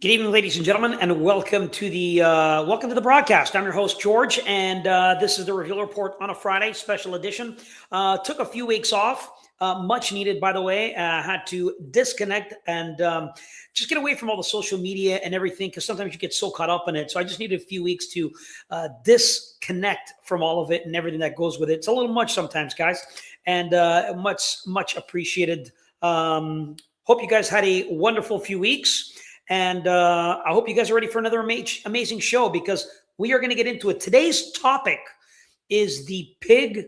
Good evening, ladies and gentlemen, and welcome to the broadcast. I'm your host, George, and this is the Reveal Report on a Friday, special edition. Took a few weeks off, much needed, by the way. Had to disconnect and just get away from all the social media and everything, because sometimes you get so caught up in it. So I just needed a few weeks to disconnect from all of it and everything that goes with it. It's a little much sometimes, guys, and much appreciated. Hope you guys had a wonderful few weeks. And I hope you guys are ready for another amazing show, because we are going to get into it. Today's topic is the pig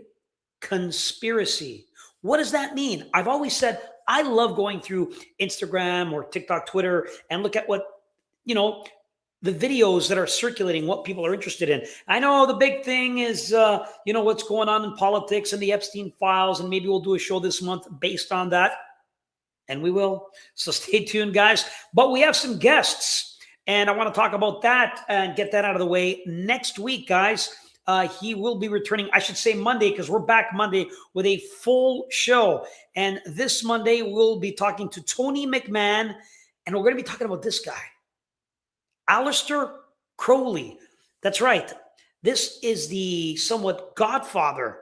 conspiracy. What does that mean? I've always said I love going through Instagram or TikTok, Twitter, and look at what, the videos that are circulating, what people are interested in. I know the big thing is, what's going on in politics and the Epstein files, and maybe we'll do a show this month based on that. And we will. So stay tuned, guys. But we have some guests, and I want to talk about that and get that out of the way. Next week, guys, he will be returning, I should say Monday, because we're back Monday with a full show. And this Monday, we'll be talking to Tony McMahon, and we're going to be talking about this guy, Aleister Crowley. That's right. This is the somewhat godfather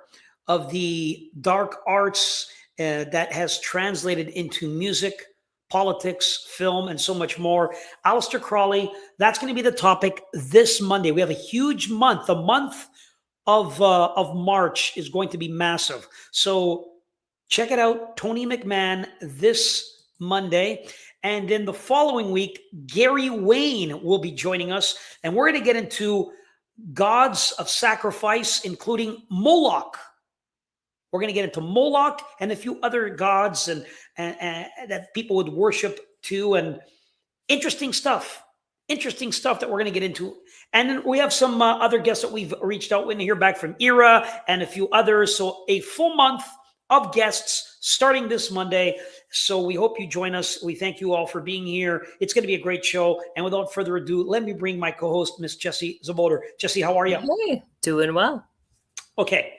of the dark arts that has translated into music, politics, film, and so much more. Aleister Crowley, that's going to be the topic this Monday. We have a huge month. The month of March is going to be massive. So check it out, Tony McMahon, this Monday. And then the following week, Gary Wayne will be joining us. And we're going to get into gods of sacrifice, including Moloch. We're going to get into Moloch and a few other gods and that people would worship too, and interesting stuff that we're going to get into. And then we have some other guests that we've reached out with to hear back from Era and a few others. So a full month of guests starting this Monday. So we hope you join us. We thank you all for being here. It's going to be a great show. And without further ado, let me bring my co-host, Miss Jessie Czebotar. Jessie, how are you? Hey, doing well. Okay.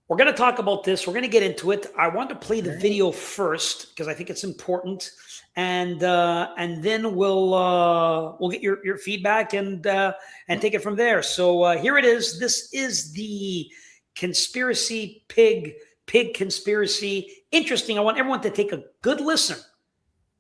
We're going to talk about this. We're going to get into it. I want to play the video first because I think it's important, and then we'll get your feedback and take it from there. So here it is. This is the conspiracy pig conspiracy. Interesting. I want everyone to take a good listen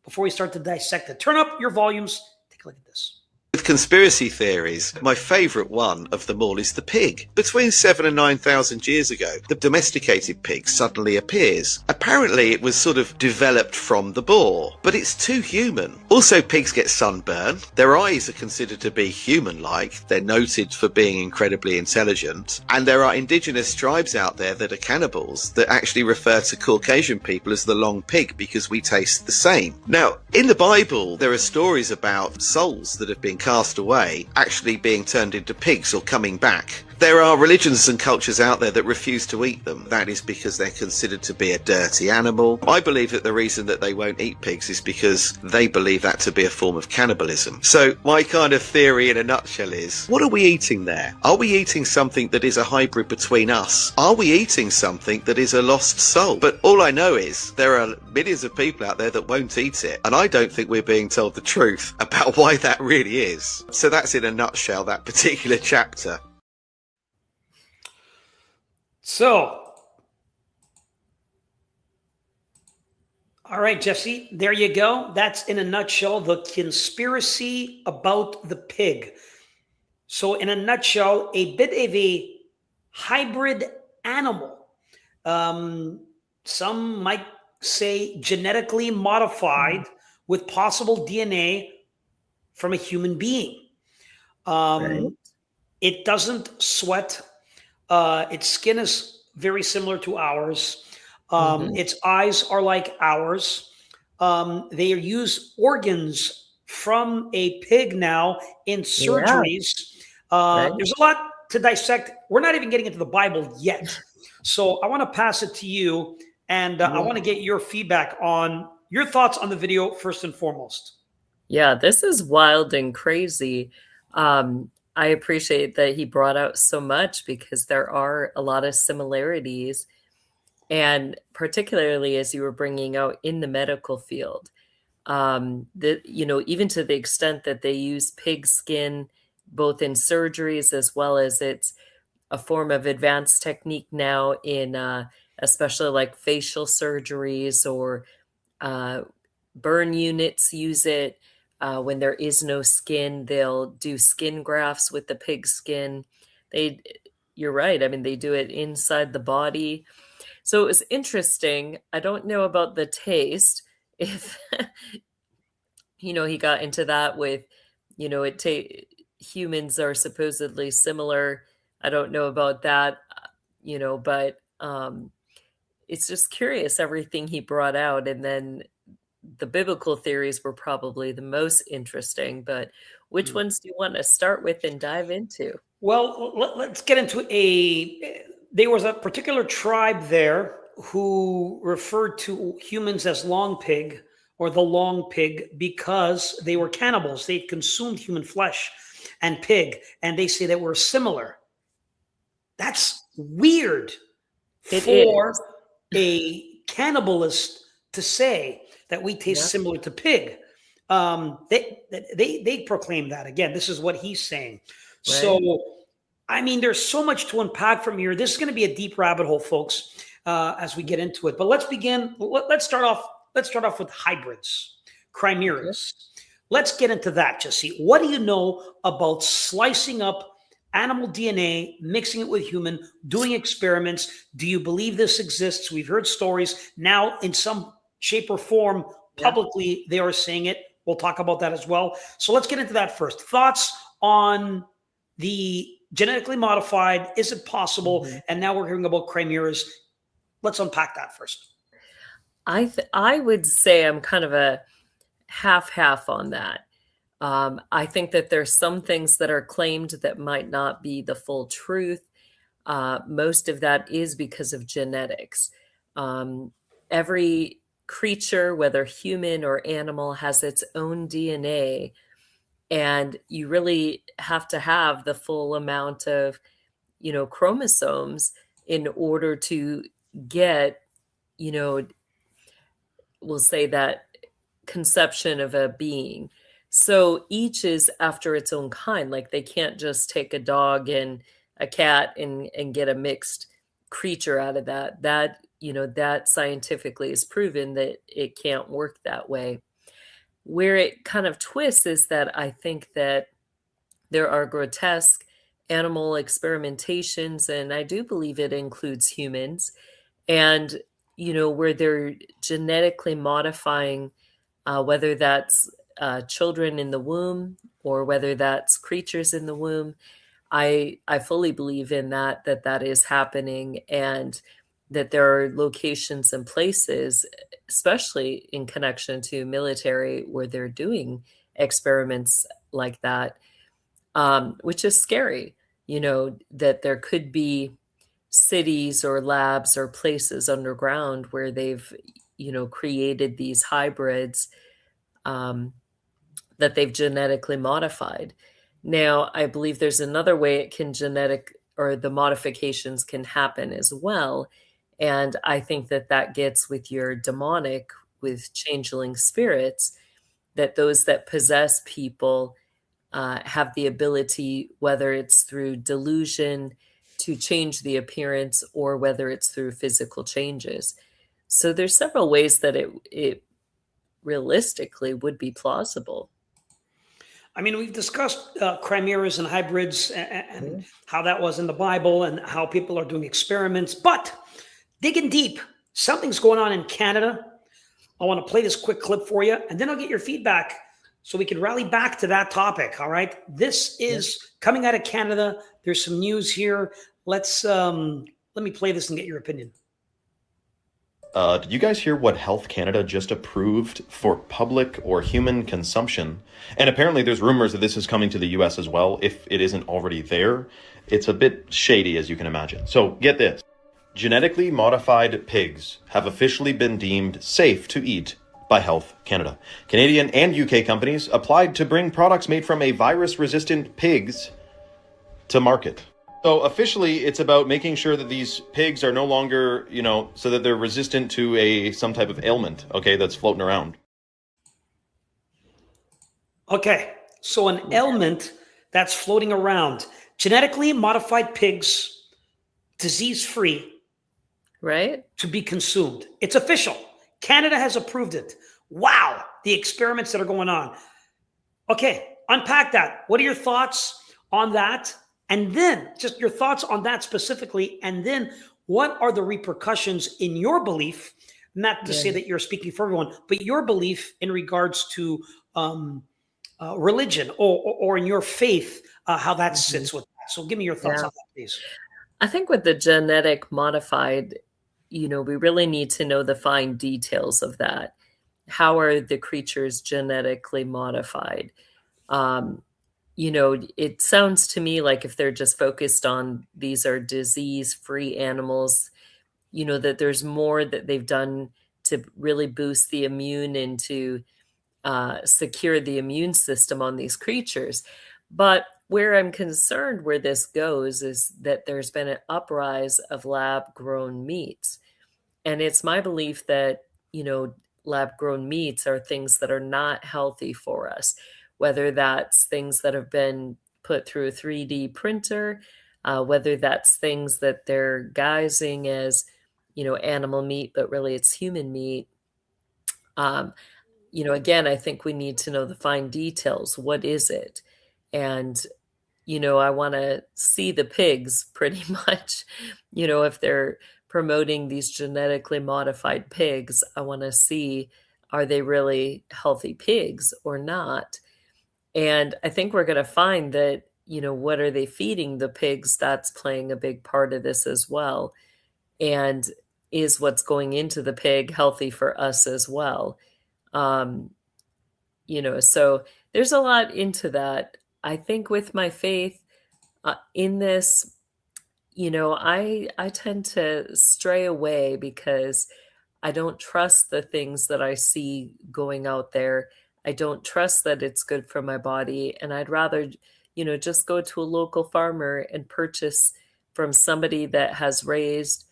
before we start to dissect it. Turn up your volumes. Take a look at this. With conspiracy theories, my favourite one of them all is the pig. Between 7,000 and 9,000 years ago, the domesticated pig suddenly appears. Apparently it was sort of developed from the boar, but it's too human. Also, pigs get sunburn. Their eyes are considered to be human-like. They're noted for being incredibly intelligent. And there are indigenous tribes out there that are cannibals that actually refer to Caucasian people as the long pig because we taste the same. Now, in the Bible, there are stories about souls that have been cast away actually being turned into pigs or coming back. There are religions and cultures out there that refuse to eat them. That is because they're considered to be a dirty animal. I believe that the reason that they won't eat pigs is because they believe that to be a form of cannibalism. So my kind of theory in a nutshell is, what are we eating there? Are we eating something that is a hybrid between us? Are we eating something that is a lost soul? But all I know is there are millions of people out there that won't eat it. And I don't think we're being told the truth about why that really is. So that's in a nutshell, that particular chapter. So, all right, Jessie, there you go. That's in a nutshell, the conspiracy about the pig. So in a nutshell, a bit of a hybrid animal. Some might say genetically modified with possible DNA from a human being. Right. It doesn't sweat. Its skin is very similar to ours. Its eyes are like ours. They use organs from a pig now in surgeries. Right. There's a lot to dissect. We're not even getting into the Bible yet. So I want to pass it to you, and I want to get your feedback on your thoughts on the video first and foremost. Yeah, this is wild and crazy. I appreciate that he brought out so much because there are a lot of similarities, and particularly as you were bringing out in the medical field. Even to the extent that they use pig skin both in surgeries as well as it's a form of advanced technique now in especially like facial surgeries or burn units use it. When there is no skin, they'll do skin grafts with the pig skin. You're right. I mean, they do it inside the body. So it was interesting. I don't know about the taste. If, he got into that with, humans are supposedly similar. I don't know about that, but it's just curious everything he brought out. And then the biblical theories were probably the most interesting, but which ones do you want to start with and dive into? Well, let's get into there was a particular tribe there who referred to humans as long pig or the long pig because they were cannibals. They consumed human flesh and pig, and they say that we're similar. That's weird for a cannibalist to say that we taste similar to pig. They proclaim that. Again, this is what he's saying. Right. So, I mean, there's so much to unpack from here. This is going to be a deep rabbit hole, folks, as we get into it. But let's begin. Let's start off with hybrids, chimeras. Let's get into that, Jessie. What do you know about slicing up animal DNA, mixing it with human, doing experiments? Do you believe this exists? We've heard stories. Now, in some shape or form, publicly, they are saying it. We'll talk about that as well. So let's get into that first. Thoughts on the genetically modified, is it possible? And now we're hearing about chimeras. Let's unpack that first. I would say I'm kind of a half on that. I think that there's some things that are claimed that might not be the full truth. Most of that is because of genetics. Every creature, whether human or animal, has its own DNA. And you really have to have the full amount of, chromosomes in order to get, we'll say that conception of a being. So each is after its own kind. Like they can't just take a dog and a cat and get a mixed creature out of that. That scientifically is proven that it can't work that way. Where it kind of twists is that I think that there are grotesque animal experimentations, and I do believe it includes humans, and, where they're genetically modifying, whether that's children in the womb or whether that's creatures in the womb. I fully believe in that is happening, and that there are locations and places, especially in connection to military, where they're doing experiments like that, which is scary, that there could be cities or labs or places underground where they've, created these hybrids that they've genetically modified. Now, I believe there's another way it can the modifications can happen as well. And I think that gets with your demonic, with changeling spirits, that those that possess people have the ability, whether it's through delusion, to change the appearance, or whether it's through physical changes. So there's several ways that it realistically would be plausible. I mean, we've discussed chimeras and hybrids and how that was in the Bible and how people are doing experiments, but digging deep, something's going on in Canada. I want to play this quick clip for you, and then I'll get your feedback so we can rally back to that topic. All right. This is coming out of Canada. There's some news here. Let me play this and get your opinion. Did you guys hear what Health Canada just approved for public or human consumption? And apparently there's rumors that this is coming to the US as well, if it isn't already there. It's a bit shady, as you can imagine. So get this. Genetically modified pigs have officially been deemed safe to eat by Health Canada. Canadian and UK companies applied to bring products made from a virus-resistant pigs to market. So officially, it's about making sure that these pigs are no longer, so that they're resistant to some type of ailment, okay, that's floating around. Okay, so an ailment that's floating around, genetically modified pigs, disease-free, right? to be consumed. It's official. Canada has approved it. Wow, the experiments that are going on. Okay, unpack that. What are your thoughts on that? And then just your thoughts on that specifically. And then what are the repercussions in your belief? Not to say that you're speaking for everyone, but your belief in regards to religion or in your faith, how that sits with that. So give me your thoughts on that, please. I think with the genetic modified, we really need to know the fine details of that. How are the creatures genetically modified? It sounds to me like if they're just focused on these are disease-free animals, that there's more that they've done to really boost the immune and to secure the immune system on these creatures. But where I'm concerned where this goes is that there's been an uprise of lab-grown meats. And it's my belief that, lab-grown meats are things that are not healthy for us, whether that's things that have been put through a 3D printer, whether that's things that they're guising as, animal meat, but really it's human meat. Again, I think we need to know the fine details. What is it? And, I want to see the pigs pretty much, if they're promoting these genetically modified pigs, I want to see, are they really healthy pigs or not? And I think we're going to find that, what are they feeding the pigs? That's playing a big part of this as well. And is what's going into the pig healthy for us as well? So there's a lot into that. I think with my faith in this, I tend to stray away because I don't trust the things that I see going out there. I don't trust that it's good for my body. And I'd rather, just go to a local farmer and purchase from somebody that has raised,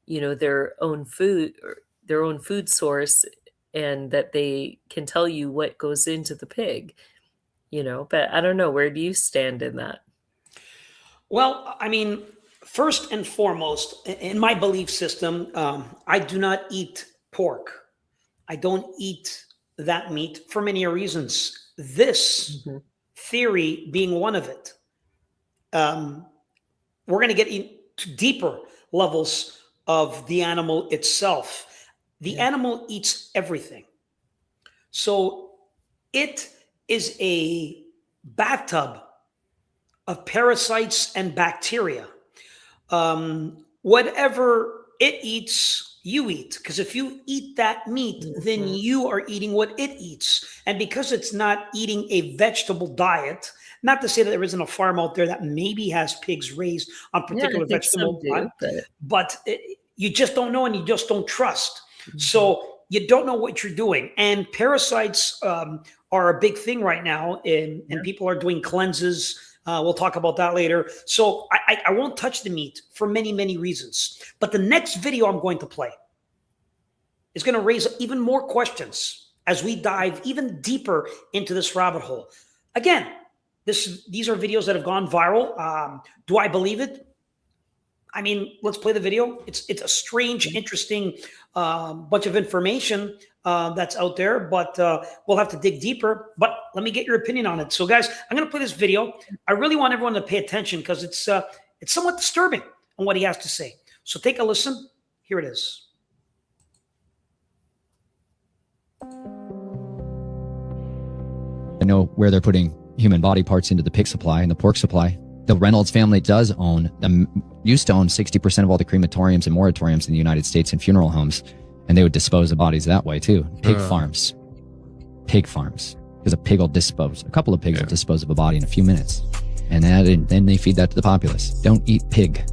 their own food source, and that they can tell you what goes into the pig, but I don't know. Where do you stand in that? Well, I mean, first and foremost, in my belief system, I do not eat pork. I don't eat that meat for many reasons. This theory being one of it. We're going to get into deeper levels of the animal itself. The animal eats everything. So it is a bathtub of parasites and bacteria. Whatever it eats, you eat. Because if you eat that meat, then you are eating what it eats. And because it's not eating a vegetable diet, not to say that there isn't a farm out there that maybe has pigs raised on particular vegetable diet, but you just don't know and you just don't trust. So you don't know what you're doing. And parasites are a big thing right now. And people are doing cleanses. We'll talk about that later. So I won't touch the meat for many, many reasons. But the next video I'm going to play is going to raise even more questions as we dive even deeper into this rabbit hole. Again, these are videos that have gone viral. Do I believe it? I mean, let's play the video. It's a strange, interesting bunch of information that's out there, but we'll have to dig deeper. But let me get your opinion on it. So, guys, I'm going to play this video. I really want everyone to pay attention because it's somewhat disturbing on what he has to say. So take a listen. Here it is. I know where they're putting human body parts into the pig supply and the pork supply. The Reynolds family used to own 60% of all the crematoriums and moratoriums in the United States and funeral homes. And they would dispose of bodies that way too. Pig farms. Because a pig will a couple of pigs will dispose of a body in a few minutes. And then they feed that to the populace. Don't eat pig.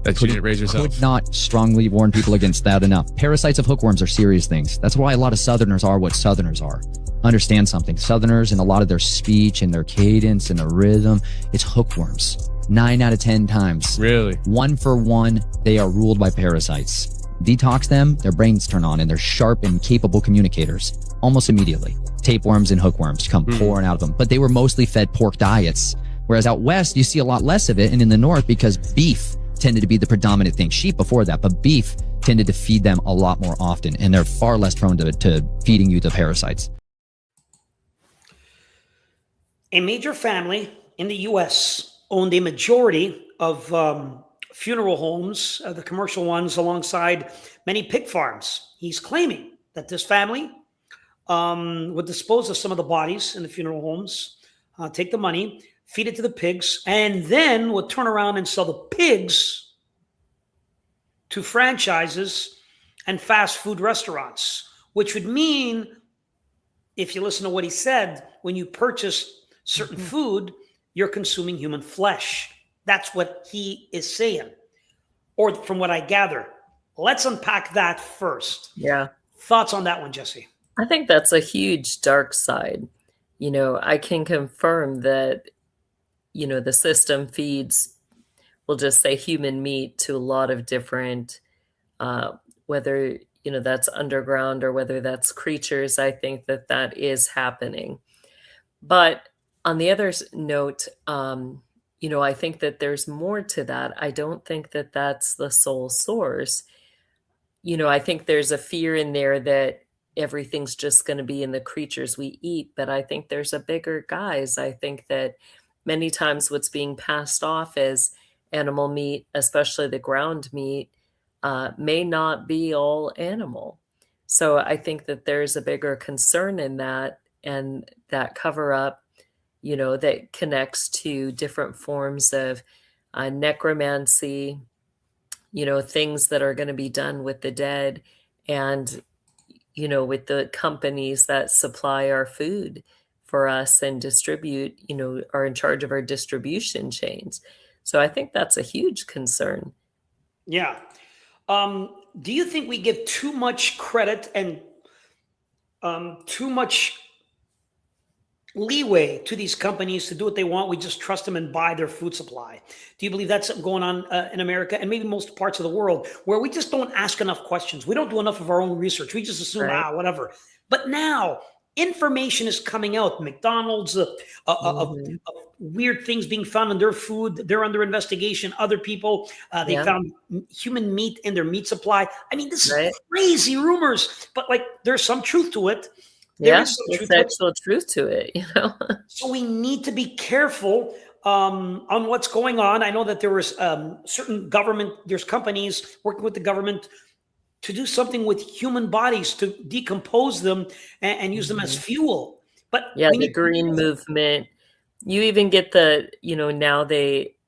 That you didn't raise yourself. Could not strongly warn people against that enough. Parasites of hookworms are serious things. That's why a lot of Southerners are what Southerners are. Understand something. Southerners and a lot of their speech and their cadence and their rhythm, it's hookworms. 9 out of 10 times. Really? 1 for 1, they are ruled by parasites. Detox them, their brains turn on and they're sharp and capable communicators almost immediately. tapeworms and hookworms come pouring out of them. But they were mostly fed pork diets. Whereas out west, you see a lot less of it. And in the north, because beef tended to be the predominant thing, sheep before that, but beef tended to feed them a lot more often. And they're far less prone to feeding you the parasites. A major family in the U.S. owned a majority of funeral homes, the commercial ones, alongside many pig farms. He's claiming that this family would dispose of some of the bodies in the funeral homes, take the money, feed it to the pigs, and then would turn around and sell the pigs to franchises and fast food restaurants, which would mean, if you listen to what he said, when you purchase certain food, you're consuming human flesh. That's what he is saying, or from what I gather. Let's unpack that first. Yeah. Thoughts on that one, Jesse? I think that's a huge dark side. I can confirm that, the system feeds, we'll just say, human meat to a lot of different, whether, that's underground or whether that's creatures. I think that that is happening. But on the other note, I think that there's more to that. I don't think that that's the sole source. I think there's a fear in there that everything's just going to be in the creatures we eat. But I think there's a bigger guise. I think that many times what's being passed off as animal meat, especially the ground meat, may not be all animal. So I think that there's a bigger concern in that, and that cover up, that connects to different forms of necromancy, things that are going to be done with the dead, and, with the companies that supply our food for us and distribute, are in charge of our distribution chains. So I think that's a huge concern. Yeah. Do you think we give too much credit and too much leeway to these companies to do what they want? We just trust them and buy their food supply. Do you believe that's going on in America and maybe most parts of the world, where we just don't ask enough questions? We don't do enough of our own research. We just assume, whatever. But now information is coming out. McDonald's, of weird things being found in their food. They're under investigation. Other people, they found human meat in their meat supply. I mean, this is crazy rumors, but there's some truth to it. There's actual truth to it, So we need to be careful on what's going on. I know that there was there's companies working with the government to do something with human bodies, to decompose them and use them as fuel. But the green movement, you even get now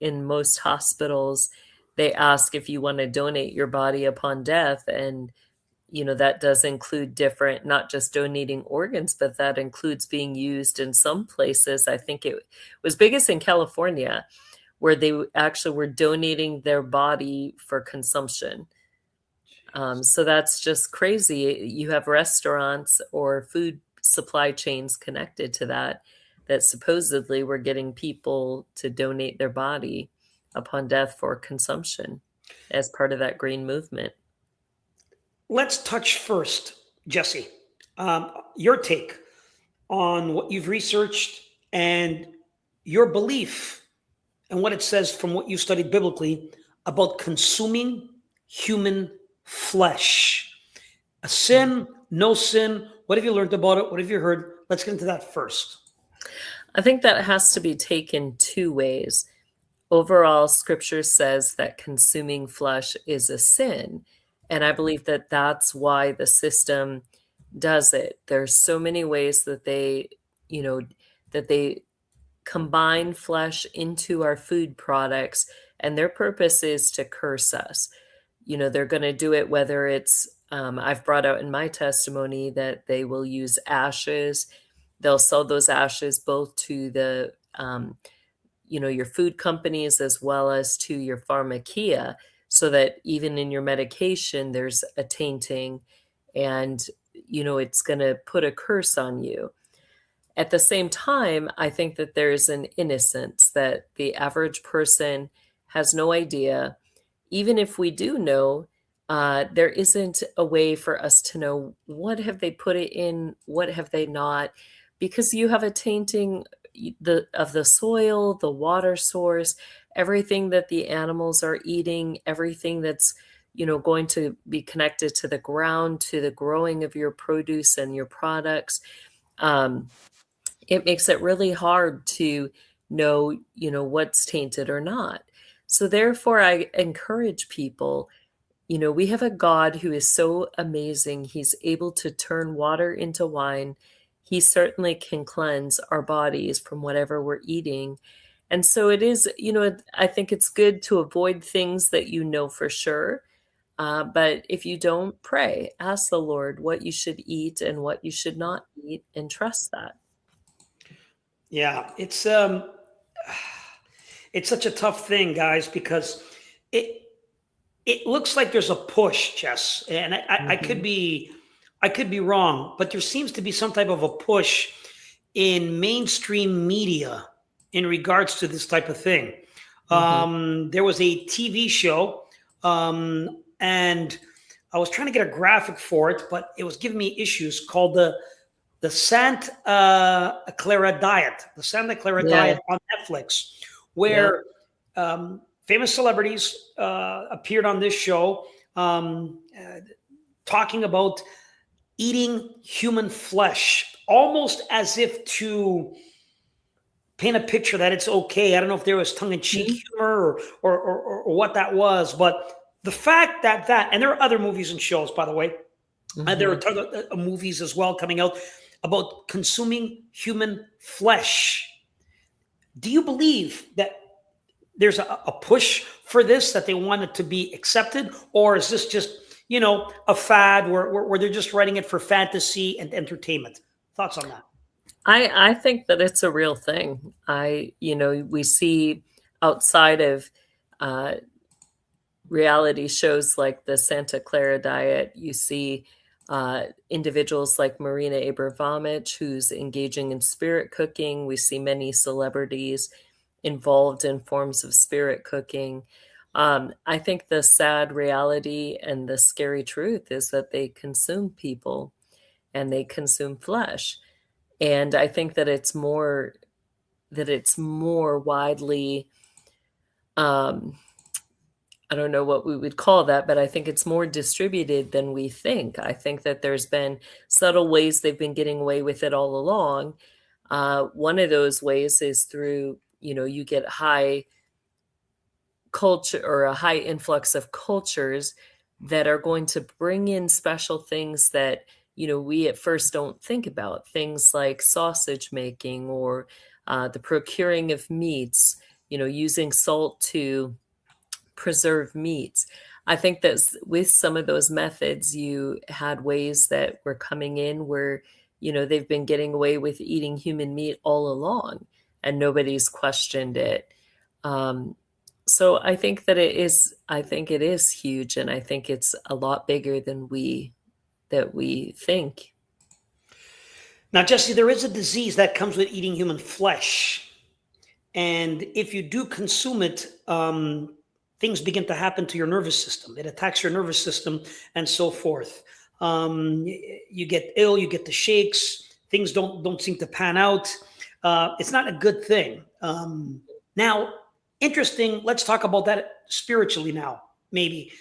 in most hospitals, they ask if you want to donate your body upon death. And that does include different, not just donating organs, but that includes being used in some places. I think it was biggest in California, where they actually were donating their body for consumption. So that's just crazy. You have restaurants or food supply chains connected to that supposedly were getting people to donate their body upon death for consumption as part of that green movement. Let's touch first, Jesse, your take on what you've researched and your belief and what it says from what you studied biblically about consuming human flesh. A sin, no sin? What have you learned about it? What have you heard? Let's get into that first. I think that has to be taken two ways. Overall, scripture says that consuming flesh is a sin. And I believe that that's why the system does it. There's so many ways that they combine flesh into our food products, and their purpose is to curse us. They're going to do it whether it's, I've brought out in my testimony that they will use ashes. They'll sell those ashes both to the, your food companies as well as to your pharmacia, so that even in your medication, there's a tainting, and, it's going to put a curse on you. At the same time, I think that there's an innocence that the average person has no idea. Even if we do know, there isn't a way for us to know what have they put it in, what have they not, because you have a tainting of the soil, the water source, everything that the animals are eating, everything that's going to be connected to the ground, to the growing of your produce and your products. It makes it really hard to know, what's tainted or not. So therefore, I encourage people, we have a God who is so amazing. He's able to turn water into wine. He certainly can cleanse our bodies from whatever we're eating. And so it is, I think it's good to avoid things that you know for sure. But if you don't, pray, ask the Lord what you should eat and what you should not eat, and trust that. Yeah, it's such a tough thing, guys, because it looks like there's a push, Jess, and I could be wrong, but there seems to be some type of a push in mainstream media in regards to this type of thing. There was a TV show, and I was trying to get a graphic for it, but it was giving me issues, called the Santa Clara Diet, the Santa Clara Diet on Netflix, where famous celebrities appeared on this show, talking about eating human flesh, almost as if to paint a picture that it's okay. I don't know if there was tongue-in-cheek humor or what that was, but the fact that and there are other movies and shows, by the way, there are other movies as well coming out about consuming human flesh. Do you believe that there's a push for this, that they want it to be accepted, or is this just a fad where they're just writing it for fantasy and entertainment? Thoughts on that? I think that it's a real thing. We see outside of reality shows like the Santa Clara Diet, you see individuals like Marina Abramovich, who's engaging in spirit cooking. We see many celebrities involved in forms of spirit cooking. I think the sad reality and the scary truth is that they consume people and they consume flesh. And I think that it's more widely, I don't know what we would call that, but I think it's more distributed than we think. I think that there's been subtle ways they've been getting away with it all along. One of those ways is through, you get high culture or a high influx of cultures that are going to bring in special things that, we at first don't think about. Things like sausage making or the procuring of meats, using salt to preserve meats. I think that with some of those methods, you had ways that were coming in where, they've been getting away with eating human meat all along and nobody's questioned it. So I think that it is huge, and I think it's a lot bigger than we think. Now, Jesse, there is a disease that comes with eating human flesh. And if you do consume it, things begin to happen to your nervous system. It attacks your nervous system and so forth. You get ill, you get the shakes, things don't seem to pan out. It's not a good thing. Now, interesting, let's talk about that spiritually now, maybe.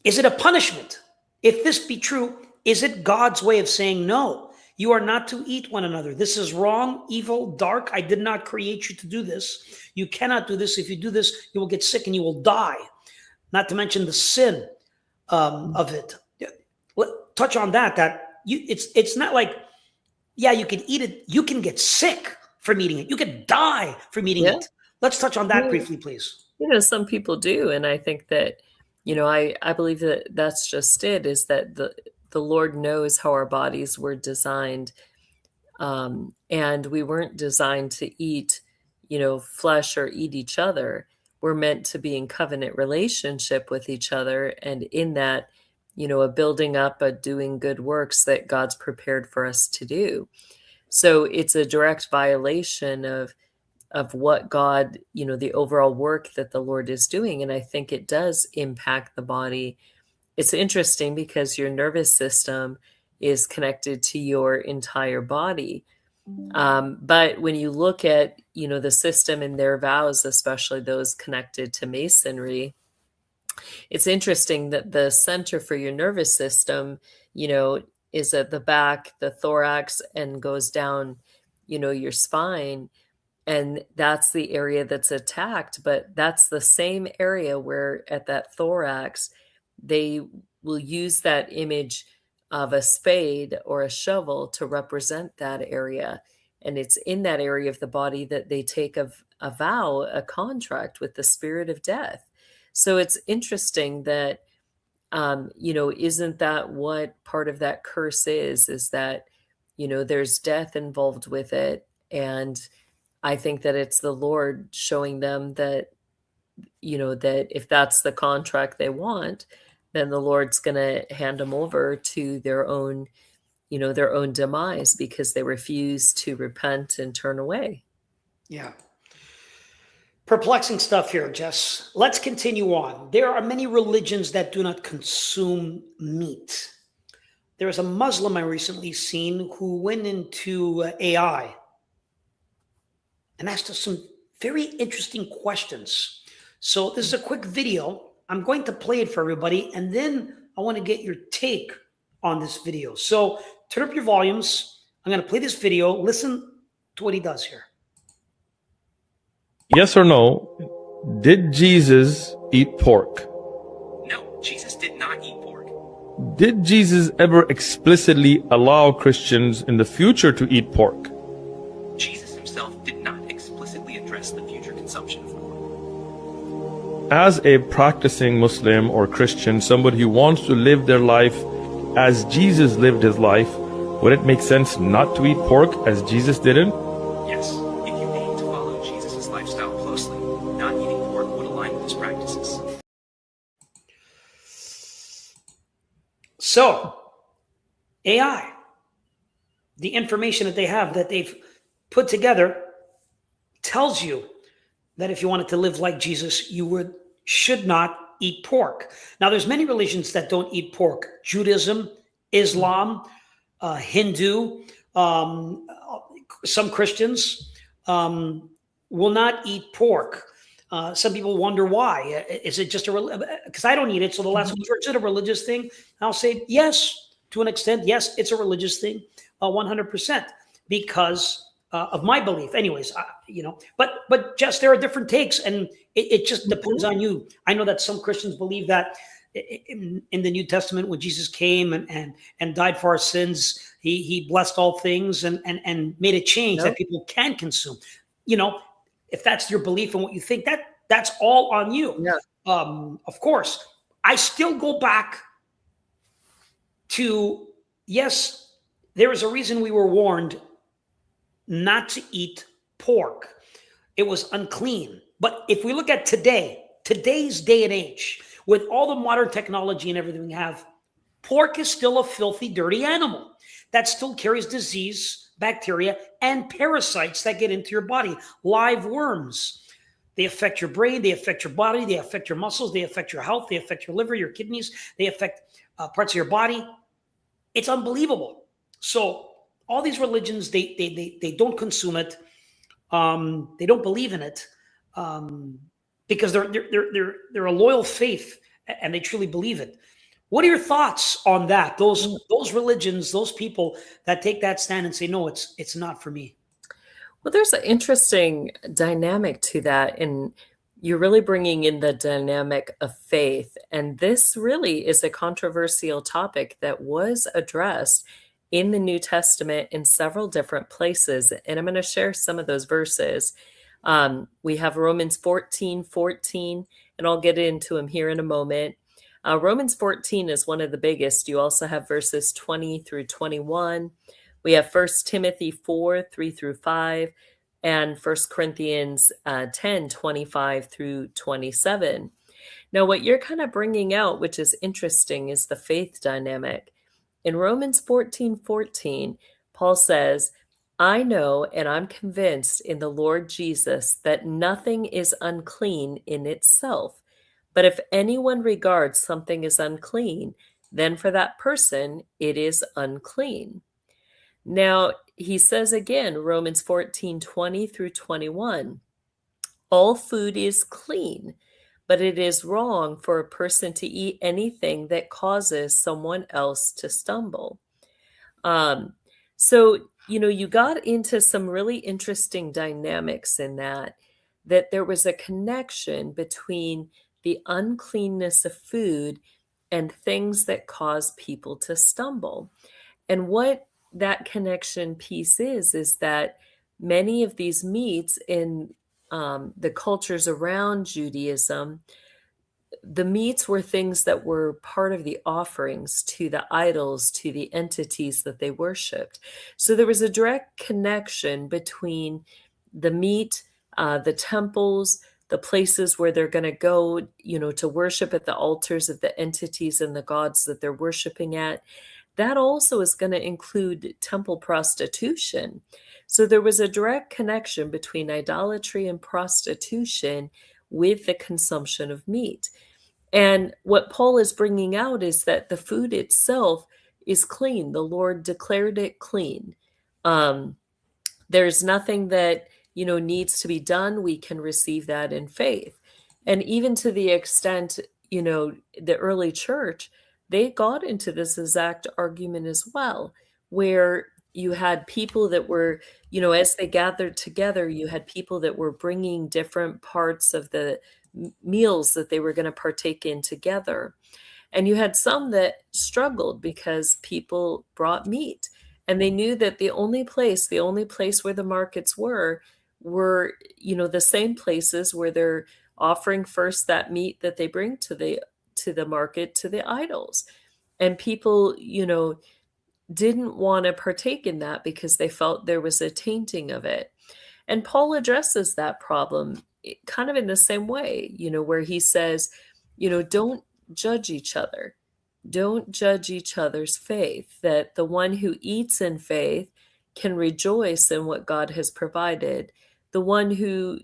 Is it a punishment? If this be true, is it God's way of saying, no, you are not to eat one another. This is wrong, evil, dark. I did not create you to do this. You cannot do this. If you do this, you will get sick and you will die. Not to mention the sin of it. Touch on that. It's not like, you can eat it. You can get sick from eating it. You can die from eating it. Let's touch on that briefly, please. Some people do. And I think that, I believe that that's just it, is that the Lord knows how our bodies were designed. And we weren't designed to eat, flesh or eat each other. We're meant to be in covenant relationship with each other. And in that, a building up, a doing good works that God's prepared for us to do. So it's a direct violation of, what God, the overall work that the Lord is doing. And I think it does impact the body. It's interesting because your nervous system is connected to your entire body. But when you look at, the system and their vows, especially those connected to Masonry, it's interesting that the center for your nervous system, is at the back, the thorax, and goes down, your spine. And that's the area that's attacked, but that's the same area where at that thorax, they will use that image of a spade or a shovel to represent that area. And it's in that area of the body that they take a vow, a contract with the spirit of death. So it's interesting that, isn't that what part of that curse is that, there's death involved with it. And I think that it's the Lord showing them that, that if that's the contract they want, then the Lord's going to hand them over to their own demise because they refuse to repent and turn away. Yeah. Perplexing stuff here, Jess. Let's continue on. There are many religions that do not consume meat. There was a Muslim I recently seen who went into AI and asked us some very interesting questions. So this is a quick video. I'm going to play it for everybody, and then I want to get your take on this video. So turn up your volumes. I'm going to play this video. Listen to what he does here. Yes or no, did Jesus eat pork? No, Jesus did not eat pork. Did Jesus ever explicitly allow Christians in the future to eat pork? Jesus himself did not explicitly address the future consumption of pork. As a practicing Muslim or Christian, somebody who wants to live their life as Jesus lived his life, would it make sense not to eat pork as Jesus didn't? Yes, if you aim to follow Jesus' lifestyle closely, not eating pork would align with his practices. So, AI, the information that they have that they've put together tells you that if you wanted to live like Jesus, you should not eat pork. Now, there's many religions that don't eat pork. Judaism, Islam, Hindu, some Christians will not eat pork. Some people wonder why. Is it just because I don't eat it? So the last one, is it a religious thing? I'll say yes, to an extent. Yes, it's a religious thing, 100%, because of my belief. Anyways, but just there are different takes, and it just depends on you. I know that some Christians believe that in the New Testament, when Jesus came and died for our sins, he blessed all things and made a change that people can consume. If that's your belief and what you think, that's all on you. Yeah. Of course, I still go back to, yes, there is a reason we were warned not to eat pork. It was unclean. But if we look at today's day and age, with all the modern technology and everything we have, pork is still a filthy, dirty animal that still carries disease, bacteria, and parasites that get into your body. Live worms. They affect your brain, they affect your body, they affect your muscles, they affect your health, they affect your liver, your kidneys, they affect parts of your body. It's unbelievable. So all these religions, they don't consume it. They don't believe in it because they're a loyal faith and they truly believe it. What are your thoughts on that? Those religions, those people that take that stand and say, no, it's not for me. Well, there's an interesting dynamic to that. And you're really bringing in the dynamic of faith. And this really is a controversial topic that was addressed in the New Testament in several different places. And I'm going to share some of those verses. We have Romans 14:14, and I'll get into them here in a moment. Romans 14 is one of the biggest. You also have verses 20 through 21. We have 1 Timothy 4:3-5, and 1 Corinthians 10:25 through 27. Now, what you're kind of bringing out, which is interesting, is the faith dynamic. In Romans 14:14, Paul says, I know and I'm convinced in the Lord Jesus that nothing is unclean in itself. But if anyone regards something as unclean, then for that person it is unclean. Now, he says again, Romans 14:20 through 21, all food is clean, but it is wrong for a person to eat anything that causes someone else to stumble. Um, so, you got into some really interesting dynamics in that there was a connection between the uncleanness of food and things that cause people to stumble. And what that connection piece is that many of these meats in the cultures around Judaism, the meats were things that were part of the offerings to the idols, to the entities that they worshiped. So there was a direct connection between the meat, the temples, the places where they're going to go, to worship at the altars of the entities and the gods that they're worshiping at. That also is going to include temple prostitution. So there was a direct connection between idolatry and prostitution with the consumption of meat. And what Paul is bringing out is that the food itself is clean. The Lord declared it clean. There's nothing that, needs to be done. We can receive that in faith. And even to the extent, the early church, they got into this exact argument as well, where you had people that were, as they gathered together, you had people that were bringing different parts of the meals that they were going to partake in together. And you had some that struggled because people brought meat, and they knew that the only place where the markets were, the same places where they're offering first that meat that they bring to the market, to the idols. And people, didn't want to partake in that because they felt there was a tainting of it. And Paul addresses that problem kind of in the same way, where he says, don't judge each other. Don't judge each other's faith, that the one who eats in faith can rejoice in what God has provided. The one who,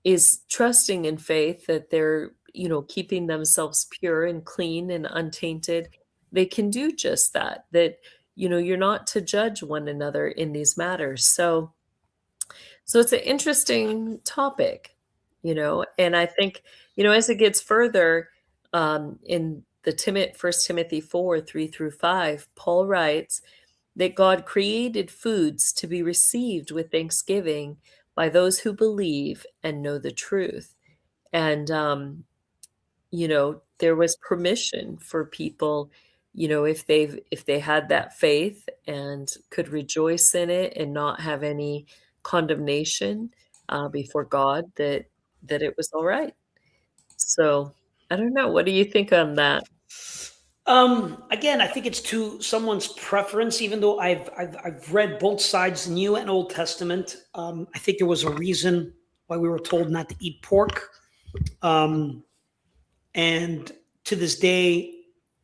is trusting in faith that they're, keeping themselves pure and clean and untainted, they can do just that, you're not to judge one another in these matters. So it's an interesting topic, and I think, as it gets further, in the 1 Timothy 4:3 through 5, Paul writes that God created foods to be received with thanksgiving by those who believe and know the truth. And, there was permission for people, if they had that faith and could rejoice in it and not have any condemnation before God, that it was all right. So I don't know. What do you think on that? Again, I think it's to someone's preference. Even though I've read both sides, New and Old Testament. I think there was a reason why we were told not to eat pork. And to this day,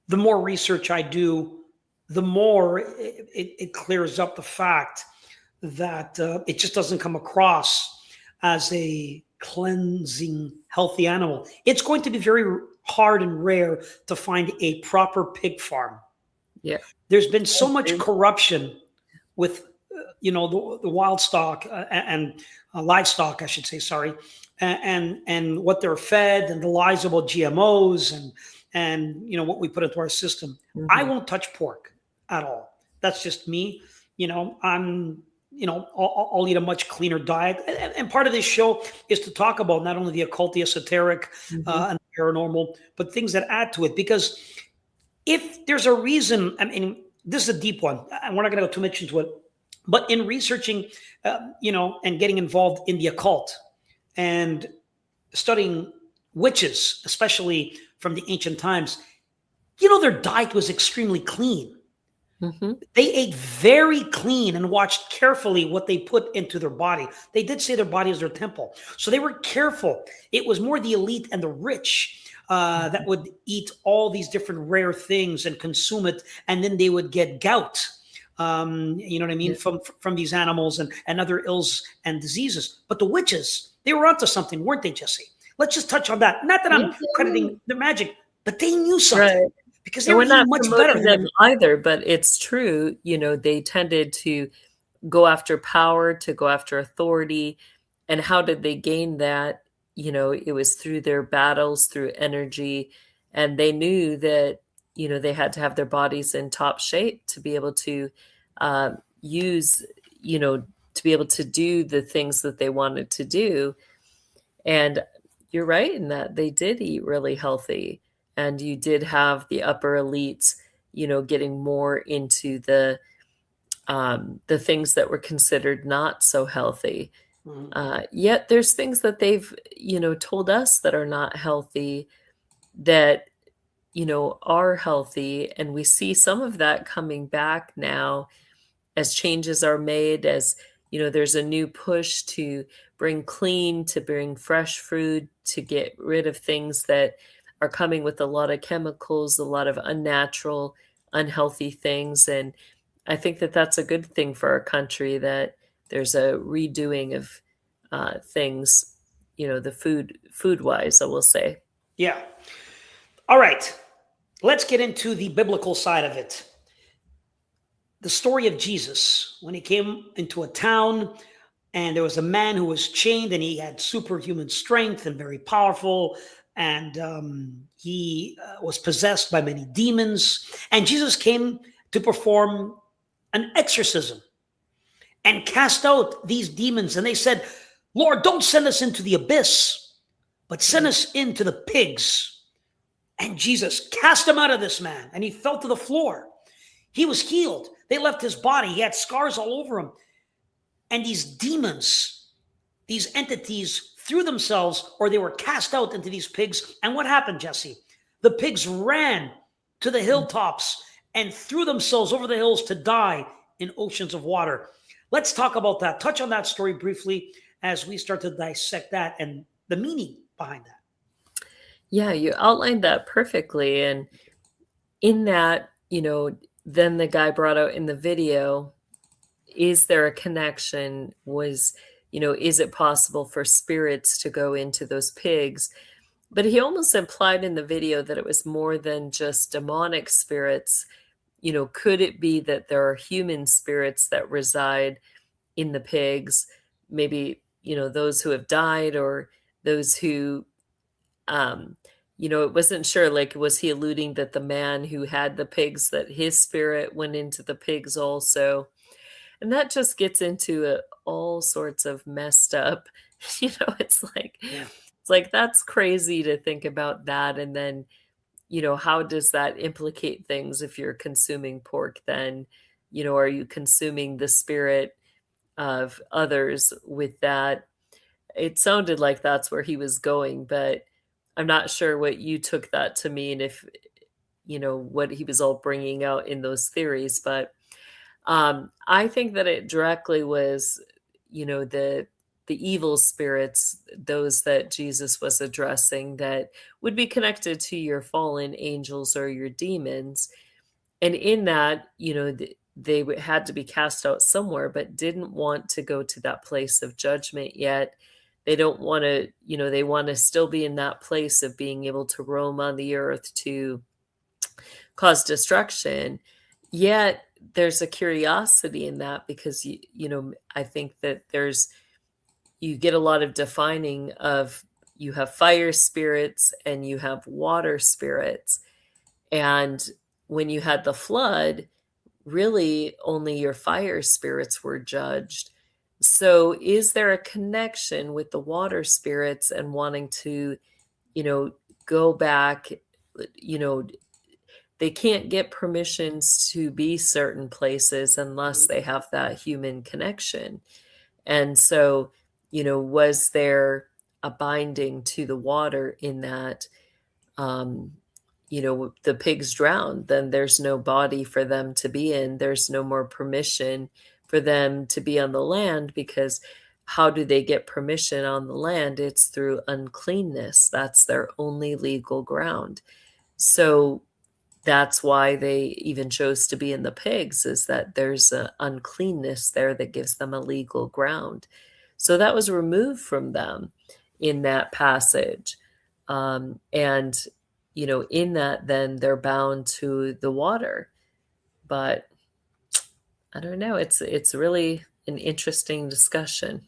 the more research I do, the more it clears up the fact that it just doesn't come across as a cleansing, healthy animal. It's going to be very hard and rare to find a proper pig farm. Yeah. There's been so much corruption with, the wild stock and livestock, I should say, sorry, and what they're fed and the lies about GMOs and what we put into our system. Mm-hmm. I won't touch pork at all. That's just me. I'll eat a much cleaner diet. And part of this show is to talk about not only the occult, the esoteric, and paranormal, but things that add to it. Because if there's a reason, I mean, this is a deep one, and we're not going to go too much into it, but in researching, and getting involved in the occult and studying witches, especially from the ancient times, their diet was extremely clean. Mm-hmm. They ate very clean and watched carefully what they put into their body. They did say their body is their temple. So they were careful. It was more the elite and the rich that would eat all these different rare things and consume it. And then they would get gout you know what I mean, Yeah. from these animals and other ills and diseases. But the witches, they were onto something, weren't they, Jesse? Let's just touch on that. Not that I'm crediting their magic, but they knew something. Right. Because they And were we're not eating much better promoting than them either, but it's true. They tended to go after power, to go after authority. And how did they gain that? It was through their battles, through energy. And they knew that, they had to have their bodies in top shape to be able to use, to be able to do the things that they wanted to do. And you're right in that they did eat really healthy. And you did have the upper elites, getting more into the things that were considered not so healthy. Yet there's things that they've, told us that are not healthy that, are healthy. And we see some of that coming back now as changes are made, as, there's a new push to bring clean, to bring fresh food, to get rid of things that are coming with a lot of chemicals, a lot of unnatural, unhealthy things. And I think that that's a good thing for our country, that there's a redoing of things, the food wise, I will say. Yeah. All right. Let's get into the biblical side of it. The story of Jesus, when he came into a town and there was a man who was chained and he had superhuman strength and very powerful. And he was possessed by many demons. And Jesus came to perform an exorcism and cast out these demons. And they said, Lord, don't send us into the abyss, but send us into the pigs. And Jesus cast him out of this man, and he fell to the floor. He was healed. They left his body. He had scars all over him. And these demons, these entities, threw themselves, or they were cast out into these pigs. And what happened, Jesse? The pigs ran to the hilltops and threw themselves over the hills to die in oceans of water. Let's talk about that. Touch on that story briefly as we start to dissect that and the meaning behind that. Yeah, you outlined that perfectly. And in that, then the guy brought out in the video, is there a connection? Is it possible for spirits to go into those pigs? But he almost implied in the video that it was more than just demonic spirits. Could it be that there are human spirits that reside in the pigs? Maybe, those who have died, or those who, it wasn't sure, like, was he alluding that the man who had the pigs, that his spirit went into the pigs also? And that just gets into all sorts of messed up, it's like, that's crazy to think about that. And then, how does that implicate things if you're consuming pork? Then, are you consuming the spirit of others with that? It sounded like that's where he was going, but I'm not sure what you took that to mean, if, what he was all bringing out in those theories. But I think that it directly was, the evil spirits, those that Jesus was addressing, that would be connected to your fallen angels or your demons. And in that, they had to be cast out somewhere, but didn't want to go to that place of judgment yet. They don't want to, they want to still be in that place of being able to roam on the earth to cause destruction. Yet there's a curiosity in that, because, I think that you get a lot of defining of, you have fire spirits and you have water spirits. And when you had the flood, really only your fire spirits were judged. So is there a connection with the water spirits and wanting to, go back, they can't get permissions to be certain places unless they have that human connection. And so, was there a binding to the water in that, the pigs drowned, then there's no body for them to be in. There's no more permission for them to be on the land, because how do they get permission on the land? It's through uncleanness. That's their only legal ground. So that's why they even chose to be in the pigs, is that there's an uncleanness there that gives them a legal ground. So that was removed from them in that passage. And, in that, then they're bound to the water. But I don't know. It's really an interesting discussion.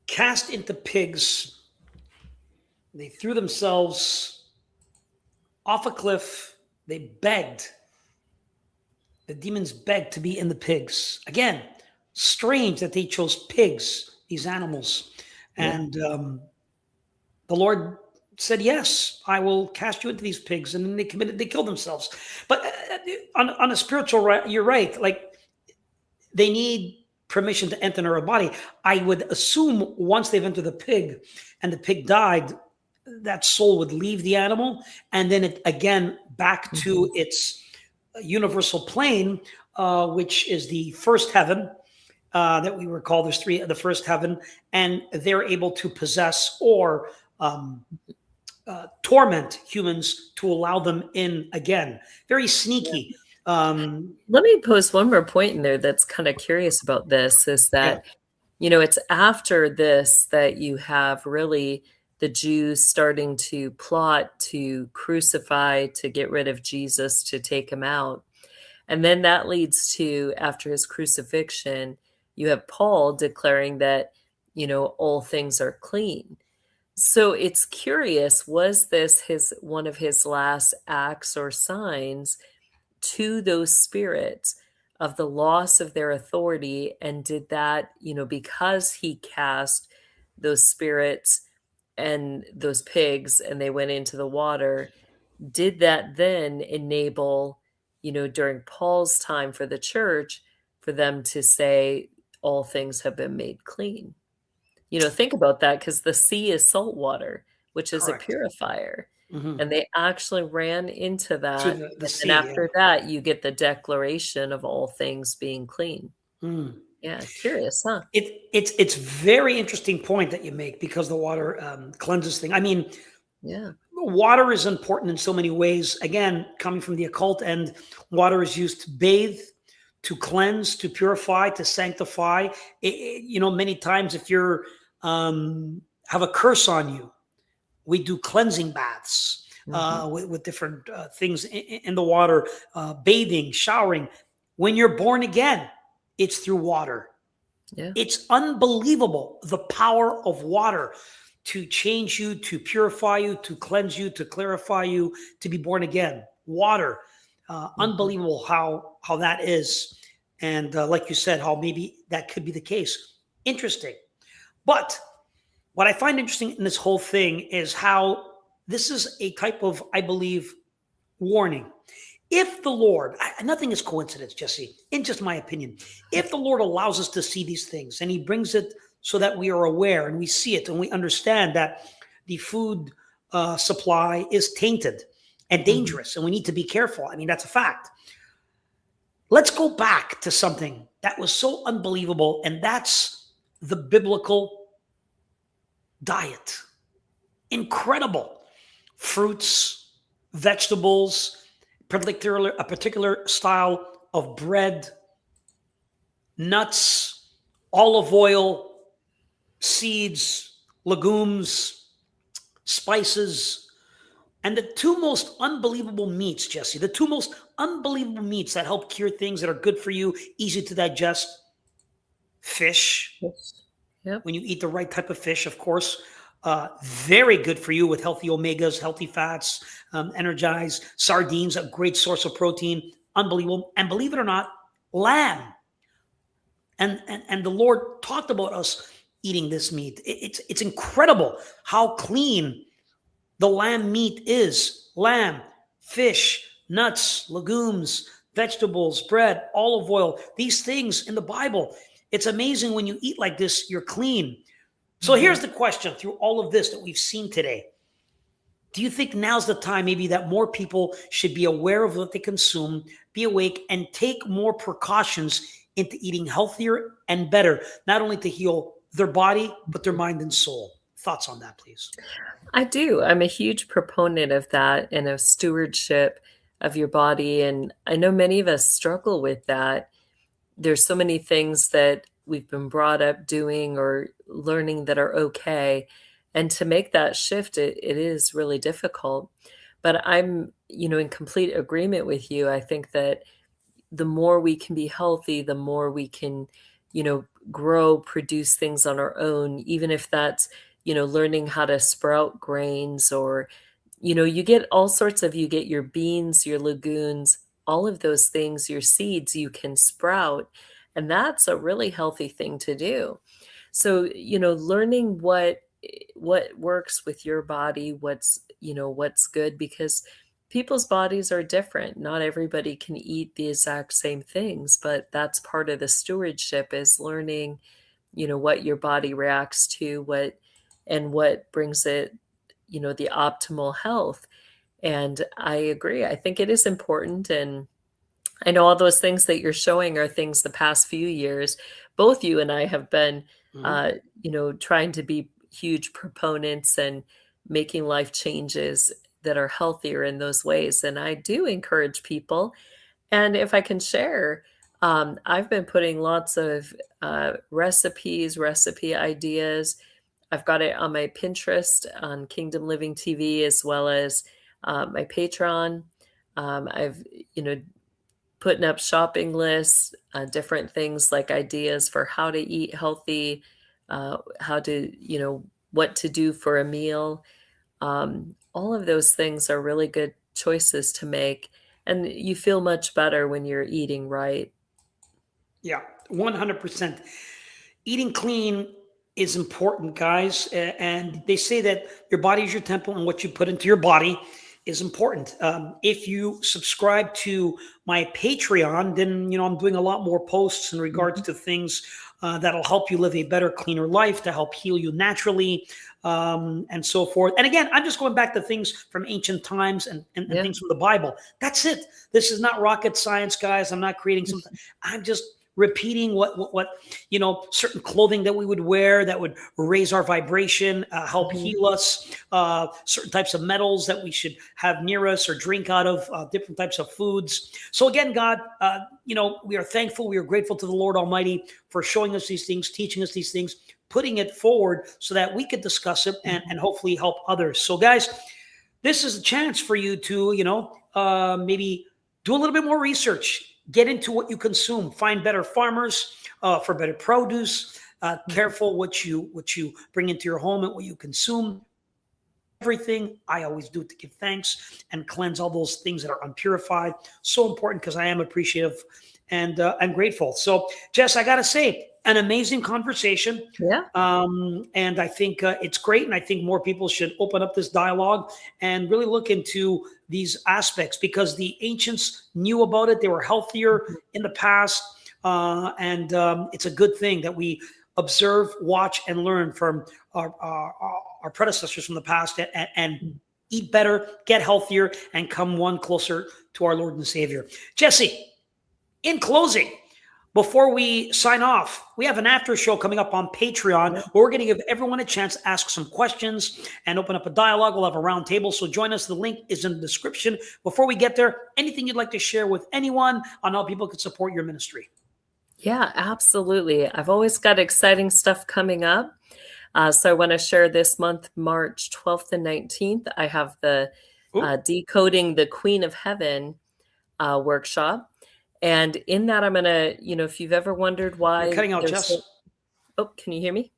Cast into pigs, they threw themselves off a cliff. They begged. The demons begged to be in the pigs. Again, strange that they chose pigs, these animals. Yeah. And the Lord said, yes, I will cast you into these pigs. And then they killed themselves. But on a spiritual, you're right. Like, they need permission to enter a body. I would assume once they've entered the pig and the pig died, that soul would leave the animal, and then it again back to its universal plane, which is the first heaven that we recall. There's three: the first heaven, and they're able to possess or torment humans to allow them in again. Very sneaky. Let me post one more point in there that's kind of curious about this, is that, it's after this that you have really the Jews starting to plot to crucify, to get rid of Jesus, to take him out. And then that leads to, after his crucifixion, you have Paul declaring that, all things are clean. So it's curious, was this one of his last acts or signs to those spirits of the loss of their authority? And did that, because he cast those spirits and those pigs and they went into the water, did that then enable, during Paul's time for the church, for them to say all things have been made clean? Think about that, because the sea is salt water, which is Correct. a purifier. Mm-hmm. And they actually ran into that. To the sea, and after that, you get the declaration of all things being clean. Yeah, curious, huh? It's very interesting point that you make, because the water cleanses thing. I mean, Yeah. water is important in so many ways. Again, coming from the occult end, water is used to bathe, to cleanse, to purify, to sanctify. Many times if you're have a curse on you, we do cleansing baths with different things in the water, bathing, showering. When you're born again, it's through water. Yeah. It's unbelievable, the power of water to change you, to purify you, to cleanse you, to clarify you, to be born again. Water, unbelievable how that is. And like you said, how maybe that could be the case. Interesting. But what I find interesting in this whole thing is how this is a type of, I believe, warning. If the Lord, nothing is coincidence, Jesse, in just my opinion, if the Lord allows us to see these things and he brings it so that we are aware and we see it and we understand that the food supply is tainted and dangerous and we need to be careful. I mean, that's a fact. Let's go back to something that was so unbelievable, and that's the biblical diet. Incredible. Fruits, vegetables, a particular style of bread, nuts, olive oil, seeds, legumes, spices, and the two most unbelievable meats, Jesse, the two most unbelievable meats that help cure things, that are good for you, easy to digest: fish. Yep. When you eat the right type of fish, of course, very good for you with healthy omegas, healthy fats, energize. Sardines, a great source of protein, unbelievable. And believe it or not, lamb. And the Lord talked about us eating this meat. It's incredible how clean the lamb meat is. Lamb, fish, nuts, legumes, vegetables, bread, olive oil, these things in the Bible. It's amazing when you eat like this, you're clean. So here's the question through all of this that we've seen today. Do you think now's the time maybe that more people should be aware of what they consume, be awake, and take more precautions into eating healthier and better, not only to heal their body, but their mind and soul? Thoughts on that, please? I do. I'm a huge proponent of that and of stewardship your body. And I know many of us struggle with that. There's so many things that we've been brought up doing or learning that are okay. And to make that shift, it is really difficult. But I'm, in complete agreement with you. I think that the more we can be healthy, the more we can, grow, produce things on our own, even if that's, learning how to sprout grains, or, you get all sorts of, you get your beans, your legumes, all of those things, your seeds you can sprout. And that's a really healthy thing to do. So, learning what works with your body, what's good, because people's bodies are different. Not everybody can eat the exact same things, but that's part of the stewardship, is learning, what your body reacts to, what brings it, the optimal health. And I agree. I think it is important. And I know all those things that you're showing are things the past few years, both you and I have been, trying to be huge proponents and making life changes that are healthier in those ways. And I do encourage people. And if I can share, I've been putting lots of recipe ideas. I've got it on my Pinterest, on Kingdom Living TV, as well as my Patreon. I've, putting up shopping lists, different things like ideas for how to eat healthy, how to, what to do for a meal. All of those things are really good choices to make. And you feel much better when you're eating right. Yeah, 100%. Eating clean is important, guys. And they say that your body is your temple, and what you put into your body is important. If you subscribe to my Patreon, then, I'm doing a lot more posts in regards to things that'll help you live a better, cleaner life, to help heal you naturally, and so forth. And again, I'm just going back to things from ancient times and things from the Bible. That's it. This is not rocket science, guys. I'm not creating something. I'm just repeating what certain clothing that we would wear that would raise our vibration, help heal us, certain types of metals that we should have near us or drink out of, different types of foods. So again, God, we are thankful. We are grateful to the Lord Almighty for showing us these things, teaching us these things, putting it forward so that we could discuss it and hopefully help others. So guys, this is a chance for you to, maybe do a little bit more research. Get into what you consume. Find better farmers for better produce. Careful what you bring into your home and what you consume. Everything I always do to give thanks and cleanse all those things that are unpurified. So important, because I am appreciative and I'm grateful. So, Jess, I got to say, an amazing conversation. Yeah. And I think it's great. And I think more people should open up this dialogue and really look into these aspects, because the ancients knew about it. They were healthier in the past. And it's a good thing that we observe, watch, and learn from our predecessors from the past, and eat better, get healthier, and come one closer to our Lord and Savior. Jesse, in closing, before we sign off, we have an after show coming up on Patreon where we're going to give everyone a chance to ask some questions and open up a dialogue. We'll have a round table. So join us. The link is in the description. Before we get there, anything you'd like to share with anyone on how people could support your ministry? Yeah, absolutely. I've always got exciting stuff coming up. So I want to share this month, March 12th and 19th. I have the Decoding the Queen of Heaven workshop. And in that, I'm going to, if you've ever wondered why. You're cutting out, Jess. Oh, can you hear me?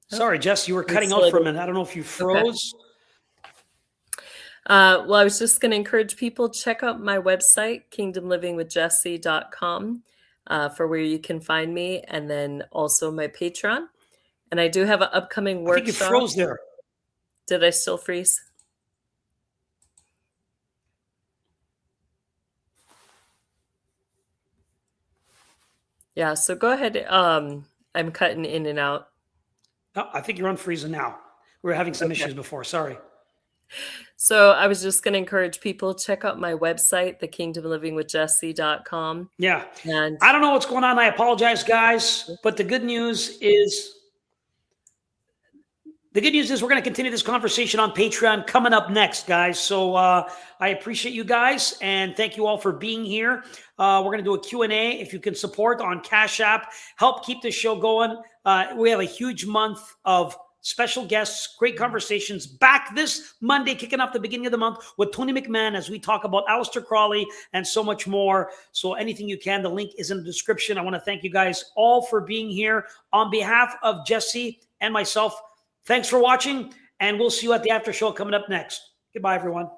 Sorry, Jess, you were cutting out for a minute. I don't know if you froze. Okay. Well, I was just going to encourage people, check out my website, kingdomlivingwithjessie.com, for where you can find me, and then also my Patreon. And I do have an upcoming workshop. I think you froze there. Did I still freeze? Yeah, so go ahead. I'm cutting in and out. Oh, I think you're unfreezing now. We were having some issues before. Sorry. So I was just going to encourage people, check out my website, thekingdomlivingwithjessie.com. Yeah. And I don't know what's going on. I apologize, guys. But the good news is The good news is we're going to continue this conversation on Patreon coming up next, guys. So I appreciate you guys, and thank you all for being here. We're going to do a Q&A. If you can support on Cash App, help keep this show going. We have a huge month of special guests, great conversations. Back this Monday, kicking off the beginning of the month with Tony McMahon as we talk about Aleister Crowley and so much more. So anything you can, the link is in the description. I want to thank you guys all for being here. On behalf of Jesse and myself, thanks for watching, and we'll see you at the after show coming up next. Goodbye, everyone.